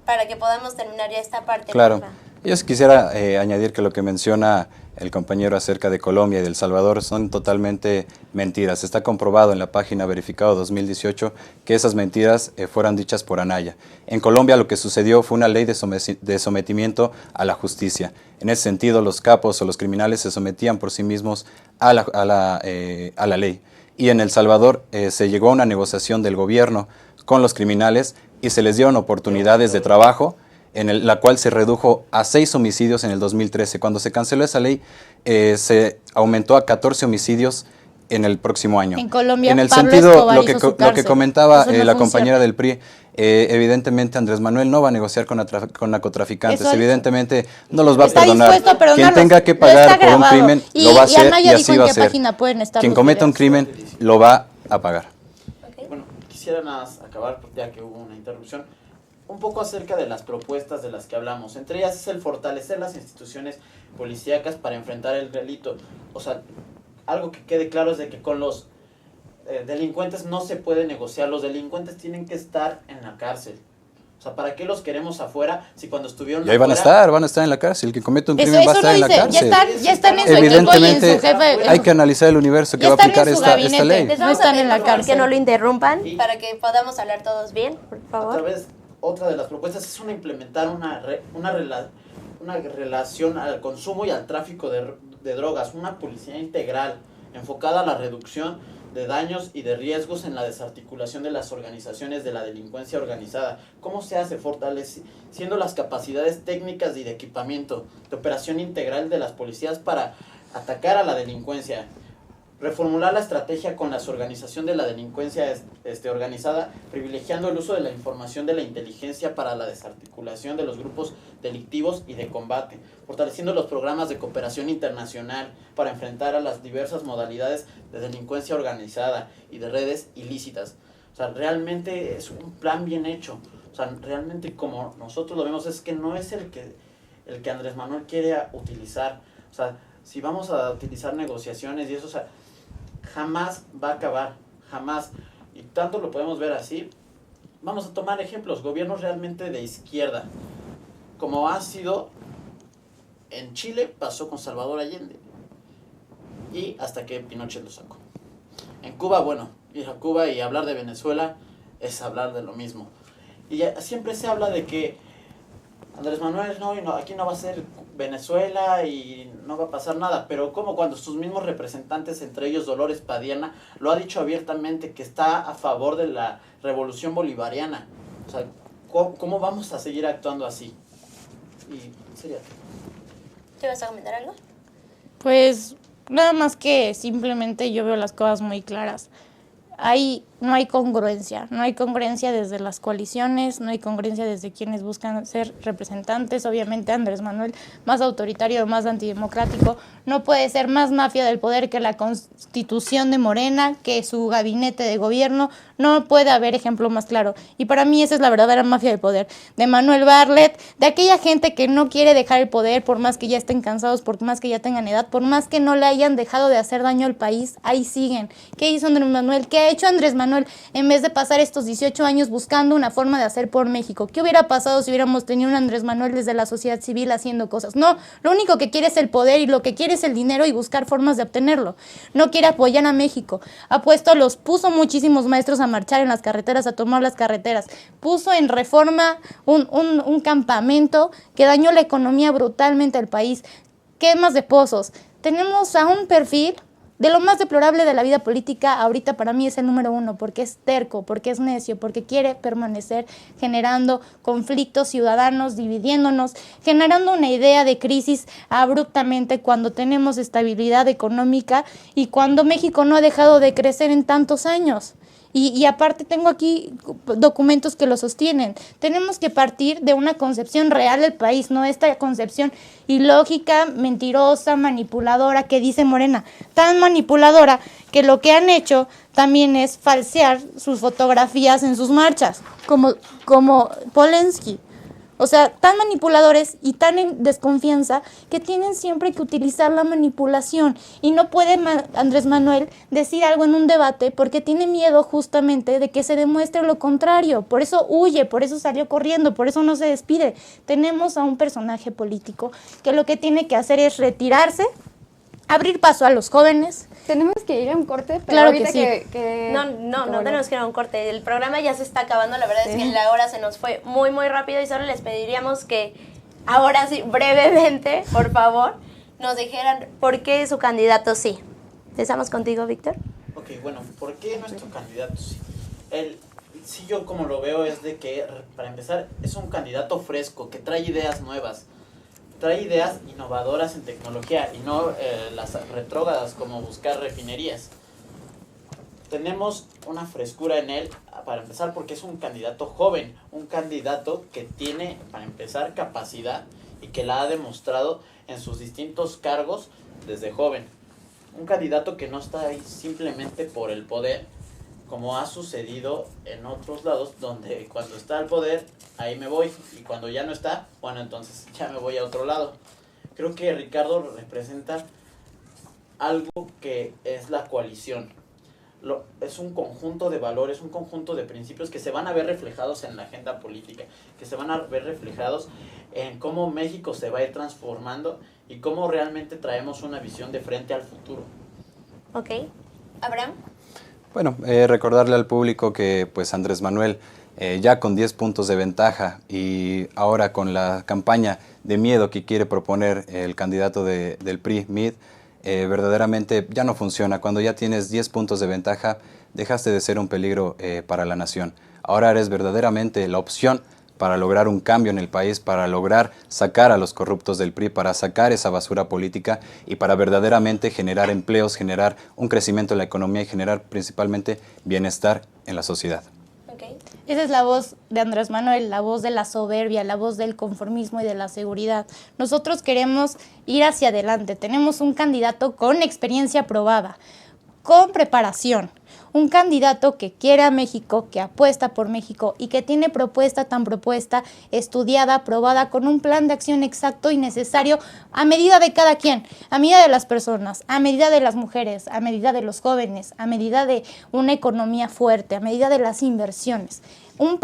para que podamos terminar ya esta parte. Claro. Yo sí quisiera añadir que lo que menciona el compañero acerca de Colombia y de El Salvador son totalmente mentiras. Está comprobado en la página Verificado 2018 que esas mentiras fueron dichas por Anaya. En Colombia lo que sucedió fue una ley de sometimiento a la justicia. En ese sentido, los capos o los criminales se sometían por sí mismos a la ley. Y en El Salvador se llegó a una negociación del gobierno con los criminales y se les dieron oportunidades de trabajo la cual se redujo a 6 homicidios en el 2013. Cuando se canceló esa ley, se aumentó a 14 homicidios en el próximo año. En Colombia, en el Pablo sentido, Escobar lo hizo su que cárcel. comentaba Eso no la funciona. compañera del PRI, evidentemente Andrés Manuel no va a negociar con narcotraficantes, Eso ha dicho. evidentemente no los va a Está perdonar. dispuesto a perdonarlos. Quien tenga que Lo pagar está por un grabado. crimen Y- lo va a y hacer Anaya y dijo así en va a qué ser. página pueden estar Quien los cometa un videos. crimen lo va a pagar. Bueno, quisiera nada más acabar, ya que hubo una interrupción, un poco acerca de las propuestas de las que hablamos. Entre ellas es el fortalecer las instituciones policíacas para enfrentar el delito. O sea, algo que quede claro es de que con los delincuentes no se puede negociar. Los delincuentes tienen que estar en la cárcel. O sea, ¿para qué los queremos afuera si cuando estuvieron Y ahí van a estar en la cárcel. El que comete un crimen va a Eso estar lo en la dice, cárcel. ya están en su equipo y en Evidentemente su jefe. hay que analizar el universo que Ya va a están en aplicar su esta gabinete. ley. Les No vamos a están pedir, en la por favor, cárcel. que no lo interrumpan Y- para que podamos hablar todos bien, por A favor. través, otra de las propuestas es implementar una relación al consumo y al tráfico de drogas, una policía integral enfocada a la reducción de daños y de riesgos en la desarticulación de las organizaciones de la delincuencia organizada. ¿Cómo se hace? Fortaleciendo las capacidades técnicas y de equipamiento, de operación integral de las policías para atacar a la delincuencia. Reformular la estrategia con la organización de la delincuencia organizada, privilegiando el uso de la información de la inteligencia para la desarticulación de los grupos delictivos y de combate, fortaleciendo los programas de cooperación internacional para enfrentar a las diversas modalidades de delincuencia organizada y de redes ilícitas. O sea, realmente es un plan bien hecho. O sea, realmente como nosotros lo vemos es que no es el que Andrés Manuel quiere utilizar. O sea, si vamos a utilizar negociaciones y eso, o sea, jamás va a acabar, jamás. Y tanto lo podemos ver así. Vamos a tomar ejemplos, gobiernos realmente de izquierda, como ha sido en Chile, pasó con Salvador Allende, y hasta que Pinochet lo sacó. En Cuba, bueno, ir a Cuba y hablar de Venezuela es hablar de lo mismo. Y siempre se habla de que Andrés Manuel no, aquí no va a ser Venezuela y no va a pasar nada, pero como cuando sus mismos representantes, entre ellos Dolores Padierna, lo ha dicho abiertamente que está a favor de la revolución bolivariana. O sea, ¿cómo vamos a seguir actuando así? Y sería... ¿Te vas a comentar algo? Pues nada más que simplemente yo veo las cosas muy claras. No hay congruencia desde las coaliciones, no hay congruencia desde quienes buscan ser representantes. Obviamente Andrés Manuel, más autoritario, más antidemocrático, no puede ser más mafia del poder que la Constitución de Morena, que su gabinete de gobierno. No puede haber ejemplo más claro. Y para mí esa es la verdadera mafia del poder. De Manuel Bartlett, de aquella gente que no quiere dejar el poder por más que ya estén cansados, por más que ya tengan edad, por más que no le hayan dejado de hacer daño al país, ahí siguen. ¿Qué hizo Andrés Manuel? ¿Qué ha hecho Andrés Manuel en vez de pasar estos 18 años buscando una forma de hacer por México? ¿Qué hubiera pasado si hubiéramos tenido un Andrés Manuel desde la sociedad civil haciendo cosas? No, lo único que quiere es el poder y lo que quiere es el dinero y buscar formas de obtenerlo. No quiere apoyar a México. Puso muchísimos maestros a marchar en las carreteras, a tomar las carreteras. Puso en Reforma un campamento que dañó la economía brutalmente al país. Quemas de pozos. Tenemos a un perfil de lo más deplorable de la vida política. Ahorita para mí es el número 1, porque es terco, porque es necio, porque quiere permanecer generando conflictos ciudadanos, dividiéndonos, generando una idea de crisis abruptamente cuando tenemos estabilidad económica y cuando México no ha dejado de crecer en tantos años. Y aparte tengo aquí documentos que lo sostienen. Tenemos que partir de una concepción real del país, no esta concepción ilógica, mentirosa, manipuladora que dice Morena. Tan manipuladora que lo que han hecho también es falsear sus fotografías en sus marchas, como Polensky. O sea, tan manipuladores y tan en desconfianza que tienen siempre que utilizar la manipulación. Y no puede Andrés Manuel decir algo en un debate porque tiene miedo justamente de que se demuestre lo contrario. Por eso huye, por eso salió corriendo, por eso no se despide. Tenemos a un personaje político que lo que tiene que hacer es retirarse, abrir paso a los jóvenes. Tenemos que ir a un corte, pero Claro ahorita que sí. No tenemos que ir a un corte. El programa ya se está acabando. La verdad es que la hora se nos fue muy, muy rápido y solo les pediríamos que ahora sí, brevemente, por favor, nos dijeran por qué su candidato sí. ¿Empezamos contigo, Víctor? Ok, bueno, ¿por qué nuestro candidato sí? Sí, yo como lo veo es de que, para empezar, es un candidato fresco, que trae ideas nuevas, trae ideas innovadoras en tecnología y no las retrógradas como buscar refinerías. Tenemos una frescura en él, para empezar, porque es un candidato joven, un candidato que tiene, para empezar, capacidad y que la ha demostrado en sus distintos cargos desde joven. Un candidato que no está ahí simplemente por el poder, como ha sucedido en otros lados, donde cuando está el poder, ahí me voy, y cuando ya no está, bueno, entonces ya me voy a otro lado. Creo que Ricardo representa algo que es la coalición. Es un conjunto de valores, un conjunto de principios que se van a ver reflejados en la agenda política, que se van a ver reflejados en cómo México se va a ir transformando y cómo realmente traemos una visión de frente al futuro. Ok. Abraham. Bueno, recordarle al público que pues Andrés Manuel, ya con 10 puntos de ventaja y ahora con la campaña de miedo que quiere proponer el candidato del PRI, Mid, verdaderamente ya no funciona. Cuando ya tienes 10 puntos de ventaja, dejaste de ser un peligro para la nación. Ahora eres verdaderamente la opción para lograr un cambio en el país, para lograr sacar a los corruptos del PRI, para sacar esa basura política y para verdaderamente generar empleos, generar un crecimiento en la economía y generar principalmente bienestar en la sociedad. Okay. Esa es la voz de Andrés Manuel, la voz de la soberbia, la voz del conformismo y de la seguridad. Nosotros queremos ir hacia adelante. Tenemos un candidato con experiencia probada, con preparación. Un candidato que quiere a México, que apuesta por México y que tiene propuesta, estudiada, aprobada, con un plan de acción exacto y necesario a medida de cada quien, a medida de las personas, a medida de las mujeres, a medida de los jóvenes, a medida de una economía fuerte, a medida de las inversiones. Un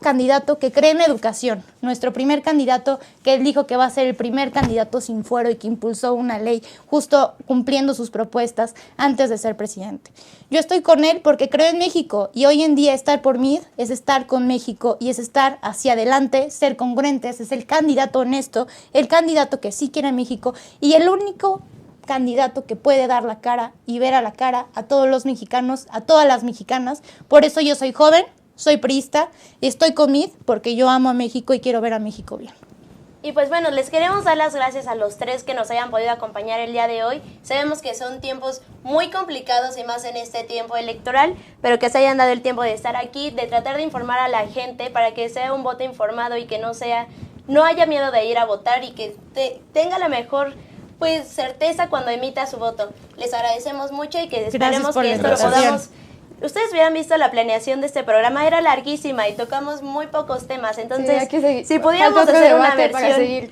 candidato que cree en educación, nuestro primer candidato que él dijo que va a ser el primer candidato sin fuero y que impulsó una ley justo cumpliendo sus propuestas antes de ser presidente. Yo estoy con él porque creo en México y hoy en día estar por mí es estar con México y es estar hacia adelante, ser congruentes, es el candidato honesto, el candidato que sí quiere a México y el único candidato que puede dar la cara y ver a la cara a todos los mexicanos, a todas las mexicanas. Por eso yo soy joven, soy priista y estoy con Mid porque yo amo a México y quiero ver a México bien. Y pues bueno, les queremos dar las gracias a los tres que nos hayan podido acompañar el día de hoy. Sabemos que son tiempos muy complicados y más en este tiempo electoral, pero que se hayan dado el tiempo de estar aquí, de tratar de informar a la gente para que sea un voto informado y que no haya miedo de ir a votar y que tenga la mejor pues certeza cuando emita su voto. Les agradecemos mucho y que esperemos que esto lo podamos... Ustedes hubieran visto la planeación de este programa, era larguísima y tocamos muy pocos temas, entonces si pudiéramos hacer una versión... para seguir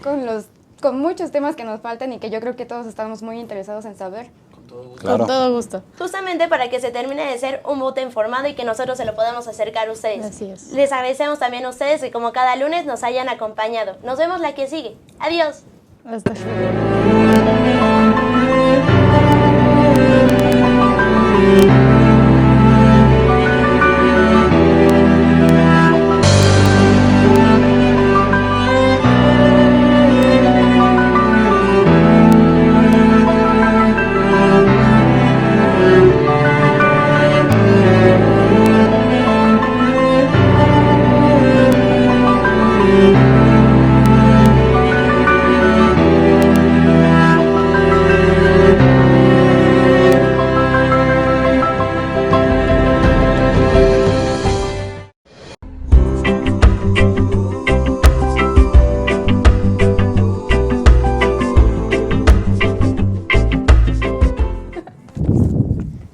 con muchos temas que nos faltan y que yo creo que todos estamos muy interesados en saber. Con todo gusto. Claro. Con todo gusto. Justamente para que se termine de ser un voto informado y que nosotros se lo podamos acercar a ustedes. Así es. Les agradecemos también a ustedes que como cada lunes nos hayan acompañado. Nos vemos la que sigue. Adiós. Hasta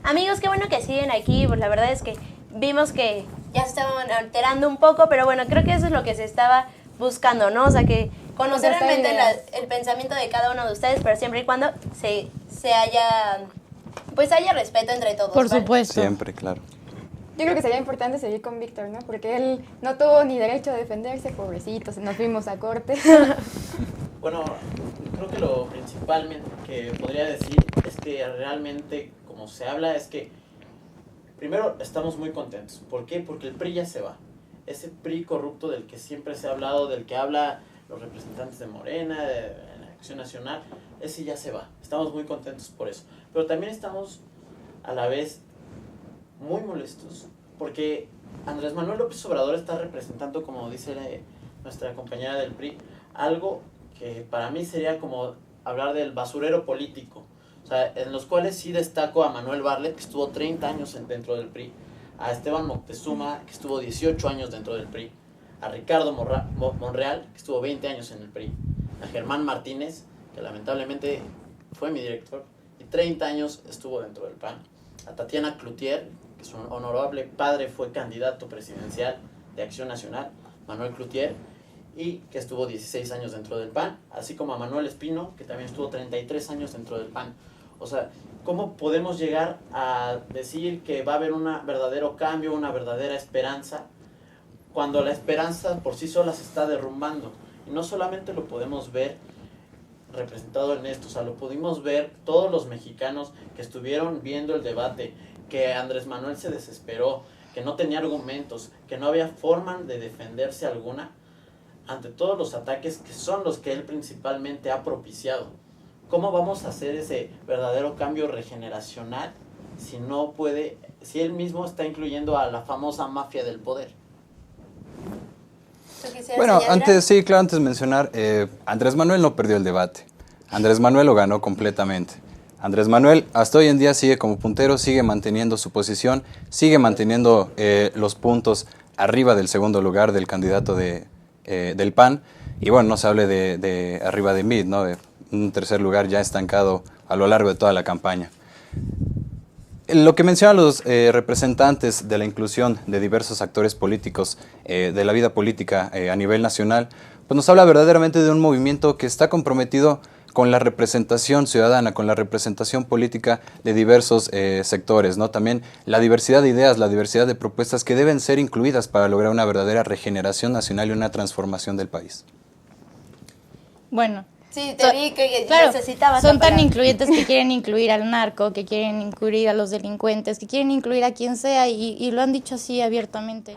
Amigos, qué bueno que siguen aquí, pues la verdad es que vimos que ya se estaban alterando un poco, pero bueno, creo que eso es lo que se estaba buscando, ¿no? O sea, que conocer realmente el pensamiento de cada uno de ustedes, pero siempre y cuando se haya, pues haya respeto entre todos. Por ¿vale? supuesto. Siempre, claro. Yo creo que sería importante seguir con Víctor, ¿no? Porque él no tuvo ni derecho a defenderse, pobrecito, nos fuimos a corte. Bueno, creo que lo principal que podría decir es que realmente, como se habla, es que primero estamos muy contentos. ¿Por qué? Porque el PRI ya se va. Ese PRI corrupto del que siempre se ha hablado, del que habla los representantes de Morena, de la Acción Nacional, ese ya se va. Estamos muy contentos por eso. Pero también estamos a la vez muy molestos porque Andrés Manuel López Obrador está representando, como dice nuestra compañera del PRI, algo que para mí sería como hablar del basurero político, o sea, en los cuales sí destaco a Manuel Bartlett, que estuvo 30 años dentro del PRI, a Esteban Moctezuma, que estuvo 18 años dentro del PRI, a Ricardo Monreal, que estuvo 20 años en el PRI, a Germán Martínez, que lamentablemente fue mi director, y 30 años estuvo dentro del PAN, a Tatiana Cloutier, que su honorable padre fue candidato presidencial de Acción Nacional, Manuel Cloutier, y que estuvo 16 años dentro del PAN, así como a Manuel Espino, que también estuvo 33 años dentro del PAN. O sea, ¿cómo podemos llegar a decir que va a haber un verdadero cambio, una verdadera esperanza, cuando la esperanza por sí sola se está derrumbando? Y no solamente lo podemos ver representado en esto, o sea, lo pudimos ver todos los mexicanos que estuvieron viendo el debate, que Andrés Manuel se desesperó, que no tenía argumentos, que no había forma de defenderse alguna ante todos los ataques que son los que él principalmente ha propiciado. ¿Cómo vamos a hacer ese verdadero cambio regeneracional si no puede, si él mismo está incluyendo a la famosa mafia del poder? Bueno, antes de mencionar, Andrés Manuel no perdió el debate. Andrés Manuel lo ganó completamente. Andrés Manuel hasta hoy en día sigue como puntero, sigue manteniendo su posición, sigue manteniendo los puntos arriba del segundo lugar del candidato del PAN. Y bueno, no se hable de arriba de Mid, ¿no? De un tercer lugar ya estancado a lo largo de toda la campaña. Lo que mencionan los representantes de la inclusión de diversos actores políticos de la vida política a nivel nacional, pues nos habla verdaderamente de un movimiento que está comprometido con la representación ciudadana, con la representación política de diversos sectores, ¿no? También la diversidad de ideas, la diversidad de propuestas que deben ser incluidas para lograr una verdadera regeneración nacional y una transformación del país. Bueno. Sí, te vi que claro, necesitabas. son tan incluyentes que quieren incluir al narco, que quieren incluir a los delincuentes, que quieren incluir a quien sea y lo han dicho así abiertamente.